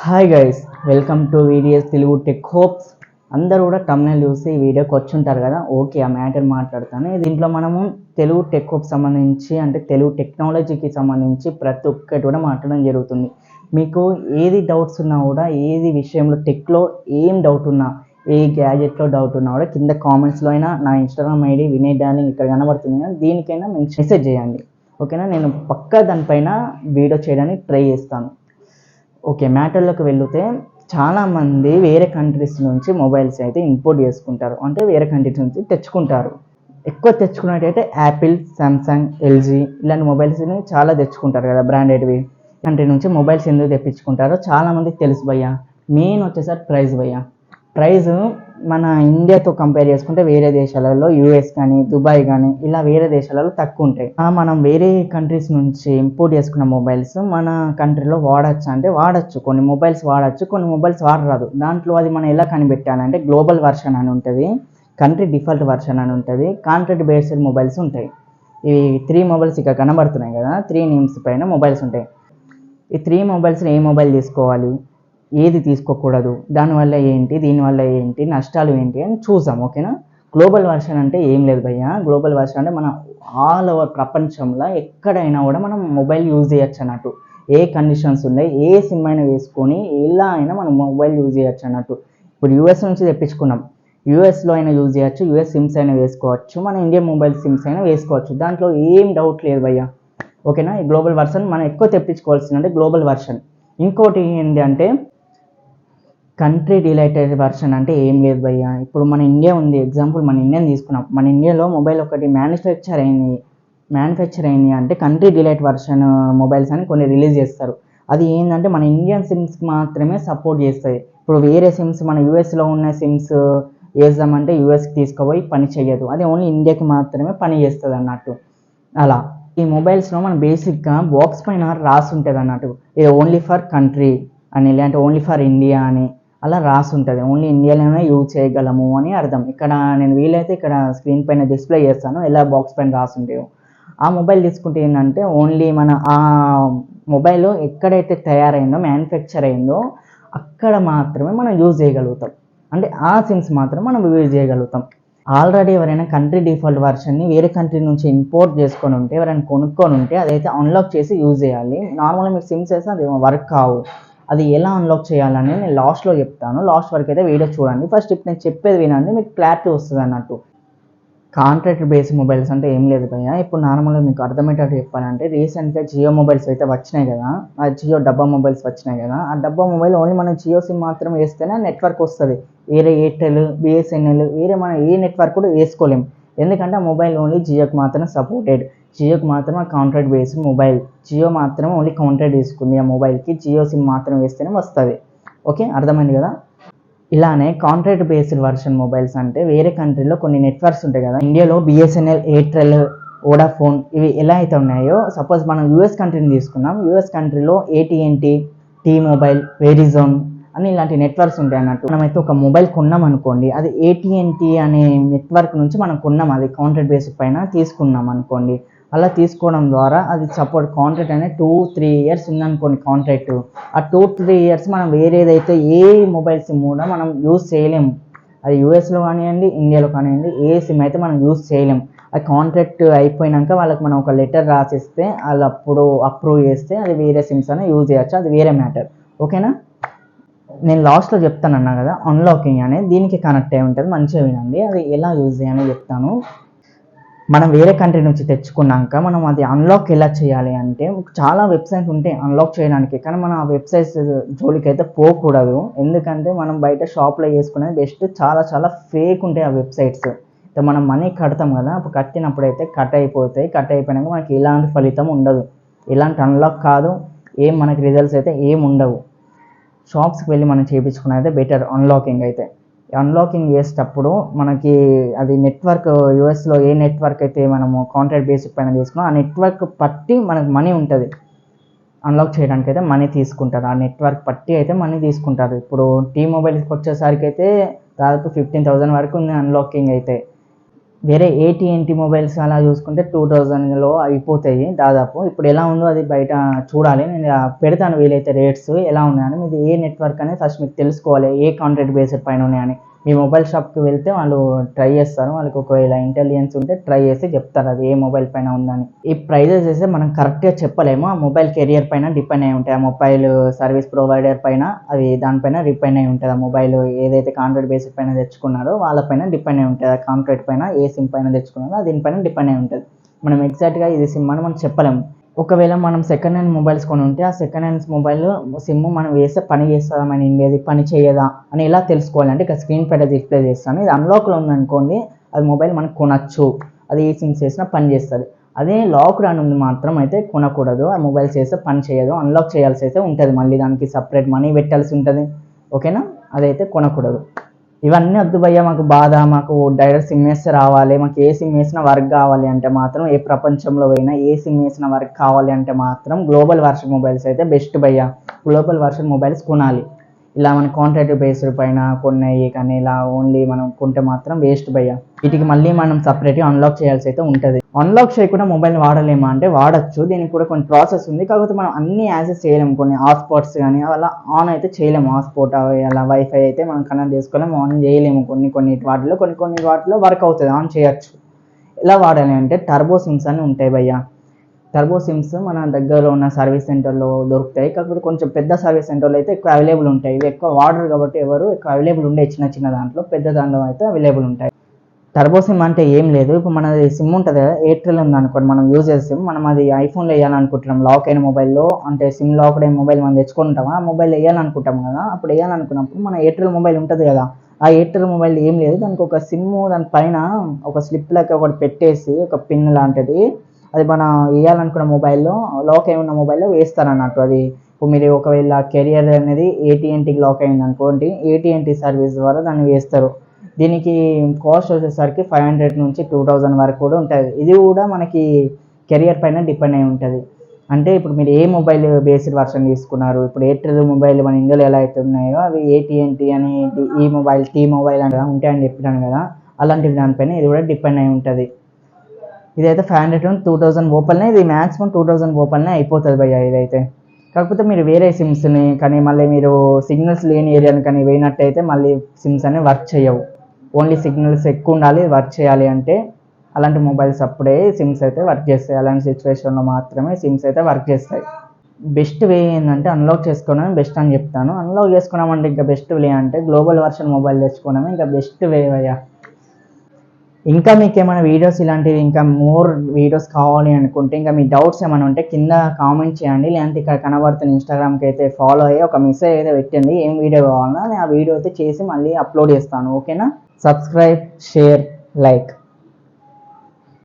Hi guys, welcome to Vdstechops. అందరూ కూడా thumbnail చూసి ఈ వీడియోకి వచ్చి ఉంటారు కదా. ఓకే, ఆ మ్యాటర్ మాట్లాడతాను. దీంట్లో మనము తెలుగు టెక్ హోప్ సంబంధించి అంటే తెలుగు టెక్నాలజీకి సంబంధించి ప్రతి ఒక్కటి కూడా మాట్లాడడం జరుగుతుంది. మీకు ఏది డౌట్స్ ఉన్నా కూడా, ఏది విషయంలో టెక్లో ఏం డౌట్ ఉన్నా, ఏ గ్యాజెట్లో డౌట్ ఉన్నా కూడా కింద కామెంట్స్లో అయినా నా ఇన్స్టాగ్రామ్ ఐడి వినయ్ డార్లింగ్ ఇక్కడ కనబడుతుంది కదా, దీనికైనా మెసేజ్ చేయండి. ఓకేనా, నేను పక్కా దానిపైన వీడియో చేయడానికి ట్రై చేస్తాను. ఓకే, మ్యాటర్లోకి వెళ్తే చాలామంది వేరే కంట్రీస్ నుంచి మొబైల్స్ అయితే ఇంపోర్ట్ చేసుకుంటారు, అంటే వేరే కంట్రీస్ నుంచి తెచ్చుకుంటారు. ఎక్కువ తెచ్చుకున్నట్టయితే యాపిల్, సామ్సంగ్, ఎల్జీ ఇలాంటి మొబైల్స్ని చాలా తెచ్చుకుంటారు కదా, బ్రాండెడ్వి. కంట్రీ నుంచి మొబైల్స్ ఎందుకు తెప్పించుకుంటారో చాలామందికి తెలుసు భయ్య. మెయిన్ వచ్చేసరికి ప్రైస్ మన ఇండియాతో కంపేర్ చేసుకుంటే వేరే దేశాలలో యూఎస్ కానీ, దుబాయ్ కానీ ఇలా వేరే దేశాలలో తక్కువ ఉంటాయి. మనం వేరే కంట్రీస్ నుంచి ఇంపోర్ట్ చేసుకున్న మొబైల్స్ మన కంట్రీలో వాడచ్చు అంటే వాడచ్చు, కొన్ని మొబైల్స్ వాడచ్చు, కొన్ని మొబైల్స్ వాడరాదు. దాంట్లో అది మనం ఎలా కనిపెట్టాలంటే గ్లోబల్ వర్షన్ అని ఉంటుంది, కంట్రీ డిఫాల్ట్ వర్షన్ అని ఉంటుంది, కాంట్రాక్ట్ బేస్డ్ మొబైల్స్ ఉంటాయి. ఈ 3 మొబైల్స్ ఇక్కడ కనబడుతున్నాయి కదా, 3 నేమ్స్ పైన మొబైల్స్ ఉంటాయి. ఈ 3 మొబైల్స్ని ఏ మొబైల్ తీసుకోవాలి, ఏది తీసుకోకూడదు, దానివల్ల ఏంటి, దీనివల్ల ఏంటి, నష్టాలు ఏంటి అని చూసాం. ఓకేనా, గ్లోబల్ వర్షన్ అంటే ఏం లేదు భయ్య. గ్లోబల్ వర్షన్ అంటే మన ఆల్ ఓవర్ ప్రపంచంలో ఎక్కడైనా కూడా మనం మొబైల్ యూజ్ చేయొచ్చు అన్నట్టు. ఏ కండిషన్స్ ఉన్నాయి, ఏ సిమ్ అయినా వేసుకొని ఎలా అయినా మనం మొబైల్ యూజ్ చేయొచ్చు అన్నట్టు. ఇప్పుడు యూఎస్ నుంచి తెప్పించుకున్నాం, యూఎస్లో అయినా యూజ్ చేయొచ్చు, యూఎస్ సిమ్స్ అయినా వేసుకోవచ్చు, మన ఇండియన్ మొబైల్ సిమ్స్ అయినా వేసుకోవచ్చు, దాంట్లో ఏం డౌట్ లేదు భయ్య. ఓకేనా, ఈ గ్లోబల్ వర్షన్ మనం ఎక్కువ తెప్పించుకోవాల్సిందంటే గ్లోబల్ వర్షన్. ఇంకోటి ఏంటి అంటే కంట్రీ రిలేటెడ్ వర్షన్ అంటే ఏం లేదు భయ్య. ఇప్పుడు మన ఇండియా ఉంది, ఎగ్జాంపుల్ మన ఇండియన్ తీసుకున్నాం, మన ఇండియాలో మొబైల్ ఒకటి మ్యానుఫ్యాక్చర్ అయింది అంటే కంట్రీ రిలేటెడ్ వర్షన్ మొబైల్స్ అని కొన్ని రిలీజ్ చేస్తారు. అది ఏంటంటే మన ఇండియన్ సిమ్స్కి మాత్రమే సపోర్ట్ చేస్తుంది. ఇప్పుడు వేరే సిమ్స్ మన యూఎస్లో ఉన్న సిమ్స్ వేద్దామంటే యూఎస్కి తీసుకుపోయి పని చేయదు, అది ఓన్లీ ఇండియాకి మాత్రమే పని చేస్తుంది అన్నట్టు. అలా ఈ మొబైల్స్లో మనం బేసిక్గా బాక్స్ పైన రాసి ఉంటుంది అన్నట్టు, ఇది ఓన్లీ ఫర్ కంట్రీ అని, లేదంటే ఓన్లీ ఫర్ ఇండియా అని అలా రాసి ఉంటుంది. ఓన్లీ ఇండియాలోనే యూజ్ చేయగలము అని అర్థం. ఇక్కడ నేను వీలైతే ఇక్కడ స్క్రీన్ పైన డిస్ప్లే చేస్తాను ఎలా బాక్స్ పైన రాసి ఉంటాయో. ఆ మొబైల్ తీసుకుంటే ఏంటంటే ఓన్లీ మన ఆ మొబైల్ ఎక్కడైతే తయారైందో, మ్యానుఫ్యాక్చర్ అయిందో అక్కడ మాత్రమే మనం యూజ్ చేయగలుగుతాం, అంటే ఆ సిమ్స్ మాత్రం మనం యూజ్ చేయగలుగుతాం. ఆల్రెడీ ఎవరైనా కంట్రీ డిఫాల్ట్ వర్షన్ని వేరే కంట్రీ నుంచి ఇంపోర్ట్ చేసుకొని ఉంటే, ఎవరైనా కొనుక్కొని ఉంటే అదైతే అన్లాక్ చేసి యూజ్ చేయాలి. నార్మల్గా మీకు సిమ్స్ వేస్తే అది వర్క్ కావు. అది ఎలా అన్లాక్ చేయాలని నేను లాస్ట్లో చెప్తాను, లాస్ట్ వరకు అయితే వీడియో చూడండి. ఫస్ట్ ఇప్పుడు నేను చెప్పేది వినండి, మీకు క్లారిటీ వస్తుంది అన్నట్టు. కాంట్రాక్ట్ బేస్డ్ మొబైల్స్ అంటే ఏం లేదు భయ్య. ఇప్పుడు నార్మల్గా మీకు అర్థమయ్యేటట్టు చెప్పాలంటే రీసెంట్గా జియో మొబైల్స్ అయితే వచ్చినాయి కదా, ఆ జియో డబ్బా మొబైల్స్ వచ్చినాయి కదా, ఆ డబ్బా మొబైల్ ఓన్లీ మనం జియో సిమ్ మాత్రం వేస్తేనే నెట్వర్క్ వస్తుంది. వేరే ఎయిర్టెల్, బిఎస్ఎన్ఎల్ వేరే మనం ఏ నెట్వర్క్ కూడా వేసుకోలేం, ఎందుకంటే ఆ మొబైల్ ఓన్లీ జియోకి మాత్రం సపోర్టెడ్. జియోకి మాత్రం కాంట్రాక్ట్ బేస్డ్ మొబైల్, జియో మాత్రం ఓన్లీ కాంట్రాక్ట్ తీసుకుంది ఆ మొబైల్కి, జియో సిమ్ మాత్రం వేస్తేనే వస్తుంది. ఓకే, అర్థమైంది కదా. ఇలానే కాంట్రాక్ట్ బేస్డ్ వర్షన్ మొబైల్స్ అంటే వేరే కంట్రీలో కొన్ని నెట్వర్క్స్ ఉంటాయి కదా, ఇండియాలో బిఎస్ఎన్ఎల్, ఎయిర్టెల్, వోడాఫోన్ ఇవి ఎలా అయితే ఉన్నాయో, సపోజ్ మనం యూఎస్ కంట్రీని తీసుకున్నాం, యూఎస్ కంట్రీలో ఏటీఎన్టీ, టీ మొబైల్, వెరిజోన్ అని ఇలాంటి నెట్వర్క్స్ ఉంటాయి అన్నట్టు. మనమైతే ఒక మొబైల్ కొన్నాం అనుకోండి, అది ఏటీఎన్టీ అనే నెట్వర్క్ నుంచి మనం కొన్నాం, అది కాంట్రాక్ట్ బేస్డ్ పైన తీసుకున్నాం అనుకోండి. అలా తీసుకోవడం ద్వారా అది సపోర్ట్ కాంట్రాక్ట్ అనేది 2-3 ఇయర్స్ ఉందనుకోండి కాంట్రాక్ట్. ఆ 2-3 ఇయర్స్ మనం వేరేదైతే ఏ మొబైల్ సిమ్ కూడా మనం యూజ్ చేయలేము. అది యూఎస్లో కానివ్వండి, ఇండియాలో కానివ్వండి, ఏ సిమ్ అయితే మనం యూజ్ చేయలేము. అది కాంట్రాక్ట్ అయిపోయినాక వాళ్ళకి మనం ఒక లెటర్ రాసిస్తే వాళ్ళు అప్పుడు అప్రూవ్ చేస్తే అది వేరే సిమ్స్ అనేది యూజ్ చేయొచ్చు, అది వేరే మ్యాటర్. ఓకేనా, నేను లాస్ట్లో చెప్తానన్నా కదా, అన్లాకింగ్ అనేది దీనికి కనెక్ట్ అయి ఉంటుంది, మంచిగా వినండి. అది ఎలా యూజ్ చేయాలని చెప్తాను. మనం వేరే కంట్రీ నుంచి తెచ్చుకున్నాక మనం అది అన్లాక్ ఎలా చేయాలి అంటే, చాలా వెబ్సైట్స్ ఉంటాయి అన్లాక్ చేయడానికి, కానీ మనం ఆ వెబ్సైట్స్ జోలికి అయితే పోకూడదు, ఎందుకంటే మనం బయట షాప్లో చేసుకునేది బెస్ట్. చాలా ఫేక్ ఉంటాయి ఆ వెబ్సైట్స్. మనం మనీ కడతాం కదా, అప్పుడు కట్టినప్పుడు అయితే కట్ అయిపోయినాక మనకి ఎలాంటి ఫలితం ఉండదు, ఎలాంటి అన్లాక్ కాదు, ఏం మనకి రిజల్ట్స్ అయితే ఏం ఉండవు. షాప్స్కి వెళ్ళి మనం చేయించుకున్నది అయితే బెటర్. అన్లాకింగ్ అయితే అన్లాకింగ్ చేసేటప్పుడు మనకి అది నెట్వర్క్, యూఎస్లో ఏ నెట్వర్క్ అయితే మనము కాంట్రాక్ట్ బేసిక్ పైన తీసుకున్నాం ఆ నెట్వర్క్ పట్టి మనకు మనీ ఉంటుంది. అన్లాక్ చేయడానికి అయితే మనీ తీసుకుంటారు, ఆ నెట్వర్క్ పట్టి అయితే మనీ తీసుకుంటారు. ఇప్పుడు టీ మొబైల్స్కి వచ్చేసరికి అయితే దాదాపు 15,000 వరకు ఉంది అన్లాకింగ్ అయితే. వేరే AT&T మొబైల్స్ అలా చూసుకుంటే 2000లో అయిపోతాయి దాదాపు. ఇప్పుడు ఎలా ఉందో అది బయట చూడాలి. నేను పెడతాను వీలైతే రేట్స్ ఎలా ఉన్నాయని. మీది ఏ నెట్వర్క్ అనేది ఫస్ట్ మీకు తెలుసుకోవాలి, ఏ కాంట్రాక్ట్ బేస్డ్ పైన ఉన్నాయని. మీ మొబైల్ షాప్కి వెళ్తే వాళ్ళు ట్రై చేస్తారు, వాళ్ళకి ఒకవేళ ఇంటెలిజెన్స్ ఉంటే ట్రై చేసి చెప్తారు అది ఏ మొబైల్ పైన ఉందని. ఈ ప్రైజెస్ అయితే మనం కరెక్ట్గా చెప్పలేము, ఆ మొబైల్ కెరియర్ పైన డిపెండ్ అయి ఉంటాయి. ఆ మొబైల్ సర్వీస్ ప్రొవైడర్ పైన అది దానిపైన డిపెండ్ అయి ఉంటుంది. ఆ మొబైల్ ఏదైతే కాంట్రాక్ట్ బేస్డ్ పైన తెచ్చుకున్నారో వాళ్ళపైన డిపెండ్ అయి ఉంటుంది. ఆ కాంట్రాక్ట్ పైన ఏ సిమ్ పైన తెచ్చుకున్నారో దీనిపైన డిపెండ్ అయి ఉంటుంది. మనం ఎగ్జాక్ట్గా ఇది సిమ్ అని మనం చెప్పలేము. ఒకవేళ మనం సెకండ్ హ్యాండ్ మొబైల్స్ కొని ఉంటే ఆ సెకండ్ హ్యాండ్స్ మొబైల్ సిమ్ మనం వేస్తే పని చేస్తుందా, మన ఇండియాది పని చేయదా అని ఎలా తెలుసుకోవాలంటే ఇక స్క్రీన్ పైన డిస్ప్లే చేస్తాను. ఇది అన్లాక్లో ఉందనుకోండి, అది మొబైల్ మనకు కొనచ్చు, అది ఏ సిమ్స్ వేసినా పని చేస్తుంది. అదే లాక్డ్ అని ఉంది మాత్రం అయితే కొనకూడదు, ఆ మొబైల్స్ వేస్తే పని చేయదు, అన్లాక్ చేయాల్సి అయితే ఉంటుంది, మళ్ళీ దానికి సపరేట్ మనీ పెట్టాల్సి ఉంటుంది. ఓకేనా, అదైతే కొనకూడదు. ఇవన్నీ వద్దు భయ్య, మాకు బాధ, మాకు డైరెక్ట్ సిమ్ వేస్తే రావాలి, మాకు ఏ సిమ్ వేసినా వర్క్ కావాలి అంటే మాత్రం, ఏ ప్రపంచంలో పోయినా ఏ సిమ్ వేసిన వర్క్ కావాలి అంటే మాత్రం గ్లోబల్ వర్షన్ మొబైల్స్ అయితే బెస్ట్ భయ్య. గ్లోబల్ వర్షన్ మొబైల్స్ కొనాలి. ఇలా మన కాంట్రాక్ట్ బేస్డ్ పైన కొన్నాయి కానీ ఇలా ఓన్లీ మనం కొంటే మాత్రం వేస్ట్ భయ్య. వీటికి మళ్ళీ మనం సపరేట్గా అన్లాక్ చేయాల్సి అయితే ఉంటుంది. అన్లాక్ చేయకుండా మొబైల్ వాడలేమా అంటే వాడచ్చు, దీనికి కూడా కొన్ని ప్రాసెస్ ఉంది. కాకపోతే మనం అన్ని యాక్సెస్ చేయలేము, కొన్ని హాట్స్పాట్స్ కానీ అలా ఆన్ అయితే చేయలేము. హాట్స్పాట్ అలా వైఫై అయితే మనం కనెక్ట్ చేసుకోలేము, ఆన్ చేయలేము. కొన్ని వాటిలో వర్క్ అవుతుంది, ఆన్ చేయొచ్చు. ఎలా వాడాలి అంటే టర్బో సిమ్స్ అని ఉంటాయి భయ్య. టర్బో సిమ్స్ మన దగ్గరలో ఉన్న సర్వీస్ సెంటర్లో దొరుకుతాయి. కాకపోతే కొంచెం పెద్ద సర్వీస్ సెంటర్లో అయితే ఎక్కువ అవైలబుల్ ఉంటాయి. ఇవి ఎక్కువ వాడరు కాబట్టి ఎవరు ఎక్కువ అవైలబుల్ ఉండే చిన్న దాంట్లో, పెద్ద దాంట్లో అయితే అవైలబుల్ ఉంటాయి. టర్బో సిమ్ అంటే ఏం లేదు, ఇప్పుడు మనది సిమ్ ఉంటుంది కదా, ఎయిర్టెల్ ఉంది అనుకోండి, మనం యూజ్ చేసే సిమ్, మనం అది ఐఫోన్లో వేయాలనుకుంటున్నాం, లాక్ అయిన మొబైల్లో, అంటే సిమ్ లాక్డ్ అయిన మొబైల్ మనం తెచ్చుకుంటాం, ఆ మొబైల్ వేయాలనుకుంటాం కదా. అప్పుడు వేయాలనుకున్నప్పుడు మన ఎయిర్టెల్ మొబైల్ ఉంటుంది కదా, ఆ ఎయిర్టెల్ మొబైల్ ఏం లేదు, దానికి ఒక సిమ్ దానిపైన ఒక స్లిప్ లెక్క ఒకటి పెట్టేసి ఒక పిన్ లాంటిది, అది మనం వేయాలనుకున్న మొబైల్లో, లాక్ అయి ఉన్న మొబైల్లో వేస్తారన్నట్టు. అది ఇప్పుడు మీరు ఒకవేళ కెరియర్ అనేది AT&Tకి లాక్ అయింది అనుకోండి, AT&T సర్వీస్ ద్వారా దాన్ని వేస్తారు. దీనికి కాస్ట్ వచ్చేసరికి 500 నుంచి 2000 వరకు కూడా ఉంటుంది. ఇది కూడా మనకి కెరియర్ పైన డిపెండ్ అయి ఉంటుంది. అంటే ఇప్పుడు మీరు ఏ మొబైల్ బేస్డ్ వర్షన్ తీసుకున్నారు, ఇప్పుడు ఎయిర్టెల్ మొబైల్ మన ఇండియాలో ఎలా అయితే ఉన్నాయో అవి AT&T అని, ఈ మొబైల్ T మొబైల్ అని ఉంటాయని చెప్పినాను కదా, అలాంటి దానిపైన ఇది కూడా డిపెండ్ అయి ఉంటుంది. ఇదైతే 500 నుంచి 2000 ఓపెన్నే, ఇది మ్యాక్సిమం 2000 ఓపెన్నే అయిపోతుంది భయ్య ఇదైతే. కాకపోతే మీరు వేరే సిమ్స్ని కానీ మళ్ళీ మీరు సిగ్నల్స్ లేని ఏరియాని కానీ పోయినట్టయితే మళ్ళీ సిమ్స్ అనేవి వర్క్ చేయవు. ఓన్లీ సిగ్నల్స్ ఎక్కువ ఉండాలి వర్క్ చేయాలి అంటే, అలాంటి మొబైల్స్ అప్పుడే సిమ్స్ అయితే వర్క్ చేస్తాయి. అలాంటి సిచ్యువేషన్లో మాత్రమే సిమ్స్ అయితే వర్క్ చేస్తాయి. బెస్ట్ వే ఏంటంటే అన్లాక్ చేసుకోవడం బెస్ట్ అని చెప్తాను. అన్లాక్ చేసుకున్నామంటే ఇంకా బెస్ట్ వే అంటే గ్లోబల్ వర్షన్ మొబైల్ తెచ్చుకోవడమే ఇంకా బెస్ట్ వే అయ్యా. ఇంకా మీకు ఏమైనా వీడియోస్ ఇలాంటివి ఇంకా మోర్ వీడియోస్ కావాలి అనుకుంటే, ఇంకా మీ డౌట్స్ ఏమైనా ఉంటే కింద కామెంట్ చేయండి, లేదంటే ఇక్కడ కనబడుతున్న ఇన్స్టాగ్రామ్కి అయితే ఫాలో అయ్యి ఒక మెసేజ్ అయితే పెట్టండి, ఏం వీడియో కావాలన్నా నేను ఆ వీడియో అయితే చేసి మళ్ళీ అప్లోడ్ చేస్తాను. ఓకేనా, సబ్స్క్రైబ్, షేర్, లైక్.